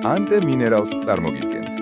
Ante Minerals წარმოგიდგენთ.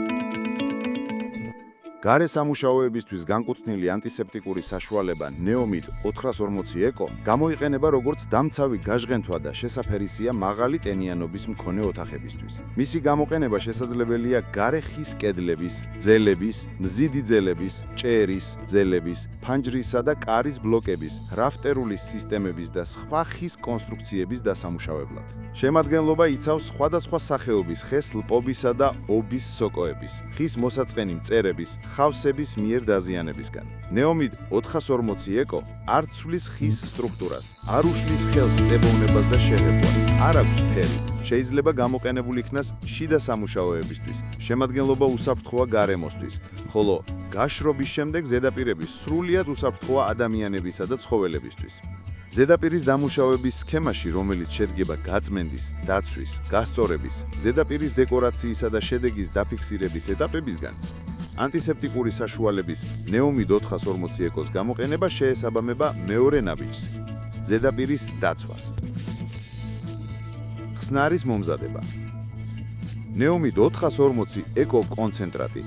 გარე სამუშაოებისთვის განკუთვნილი ანტისეპტიკური საშუალება Neomid 440 Eco გამოიყენება როგორც დამცავი გაჟღენთვა და შესაფერისია მაღალი ტენიანობის მქონე ოთახებისთვის. მისი გამოყენება შესაძლებელია გარე ხის კედლების, ძელების, მზიდი ძელების, ჭერის, ძელების, ფანჯრისა და კარის ბლოკების, რაფტერულის სისტემების და სხვა ხის კონსტრუქციების დასამუშავებლად. შემადგენლობა იცავს სხვადასხვა სახეობის ხეს ლპობისა და ობის სოკოების, ხის მოსაწყენი მწერების, ხავსების მიერ დაზიანებისგან. Neomid 440 Eco არ ცვლის ხის სტრუქტურას, არ უშლის ხელს წებოვნებას და შეღებვას, არ აქვს ფერი. შეიძლება გამოყენებული იქნას შიდა სამუშაოებისთვის, შემადგენლობა უსაფრთხოა გარემოსთვის, ხოლო გაშრობის შემდეგ ზედაპირები სრულიად უსაფრთხოა ადამიანებისა და ცხოველებისთვის. ზედაპირის დამუშავების სქემაში, რომელიც შედგება გაწმენდის, დაცვის, გასწორების, ზედაპირის დეკორაციისა და შედეგის დაფიქსირების ეტაპებისგან, ანტისეპტიკური საშუალების Neomid 440 Eco-ს გამოყენება შეესაბამება მეორე ნაბიჯს, ზედაპირის დაცვას. ხსნარის მომზადება. Neomid 440 Eco კონცენტრატი.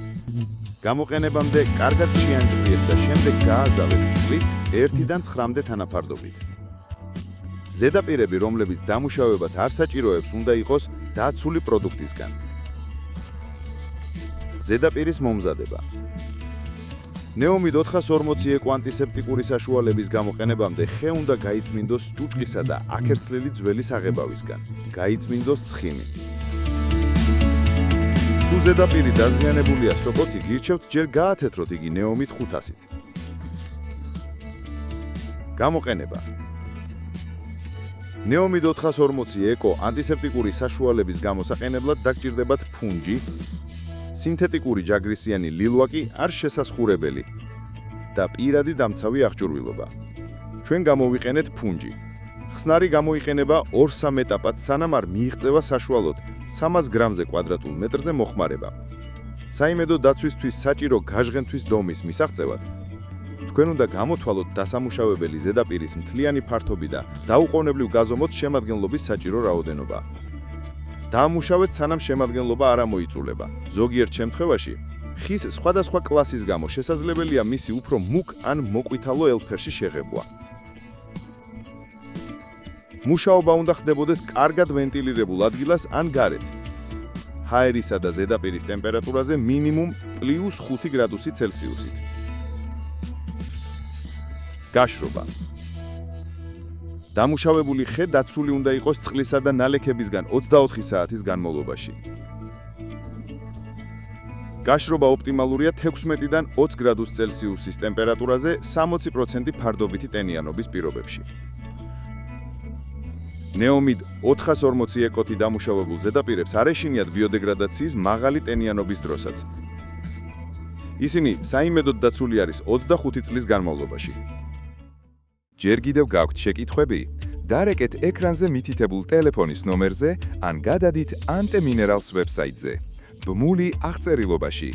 გამოყენებამდე კარგად შეანჯღრიეთ და შემდეგ გააზავეთ წყლით 1-დან 9-მდე თანაფარდობით. ზედაპირები, რომლებიც დამუშავებას არ საჭიროებს, უნდა იყოს დაცული პროდუქტისგან. ზედაპირის მომზადება. Neomid 440 Eco ანტისეპტიკური საშუალების გამოყენებამდე ხე უნდა გაიწმინდოს ჭუჭყისა და აქერცლილი ძველის აღებავისგან. გაიწმინდოს ცხიმი. თუ ზედაპირი დაზიანებულია სოკოთი, გირჩევთ ჯერ გაათეთროთ იგი Neomid 500-ით. გამოყენება. Neomid 440 Eco ანტისეპტიკური საშუალების გამოსაყენებლად დაგჭირდებათ ფუნჯი, სინთეტიკური ჯაგრისიანი ლილვაკი არ შესასხურებელი და პირადი დამცავი აღჭურვილობა. ჩვენ გამოვიყენეთ ფუნჯი. ხსნარი გამოიყენება 2-3 ეტაპად, სანამ არ მიიღწევა საშუალოდ 300 გრამზე კვადრატულ მეტრზე მოხმარება. საიმედო დაცვისთვის საჭირო გაჟღენთვის დომის მისაღწევად, თქვენ უნდა გამოთვალოთ დასამუშავებელი ზედაპირის მთლიანი ფართობი და დაუყოვნებლივ გაზომოთ შემადგენლობის საჭირო რაოდენობა. დაამუშავეთ, სანამ შემადგენლობა არ ამოიწულება. ზოგიერთ შემთხვევაში, ხის სხვადასხვა კლასის გამო შესაძლებელია მისი უფრო მუქ ან მოყვითალო ელფერში შეღებვა. მუშაობა უნდა ხდებოდეს კარგად ვენტილირებულ ადგილას ან გარეთ. ჰაერისა და ზედაპირის ტემპერატურაზე მინიმუმ +5 გრადუსი ცელსიუსით. გაშრობა. დამუშავებული ხე დაცული უნდა იყოს წყლისა და ნალექებისგან 24 საათის განმავლობაში. გაშრობა ოპტიმალურია 16-დან 20 გრადუს ცელსიუსის ტემპერატურაზე 60% ფარდობითი ტენიანობის პირობებში. Neomid 440 Eco-ით დამუშავებულ ზედაპირებს არ ეშინიათ ბიოდეგრადაციის მაღალი ტენიანობის დროსაც. ისინი საიმედოდ დაცული არის 25 წლის განმავლობაში. ჯერ კიდევ გაქვთ შეკითხვები? დარეკეთ ეკრანზე მითითებულ ტელეფონის ნომერზე ან გადადით Ante Minerals ვებსაიტზე. ბმული აღწერილობაში.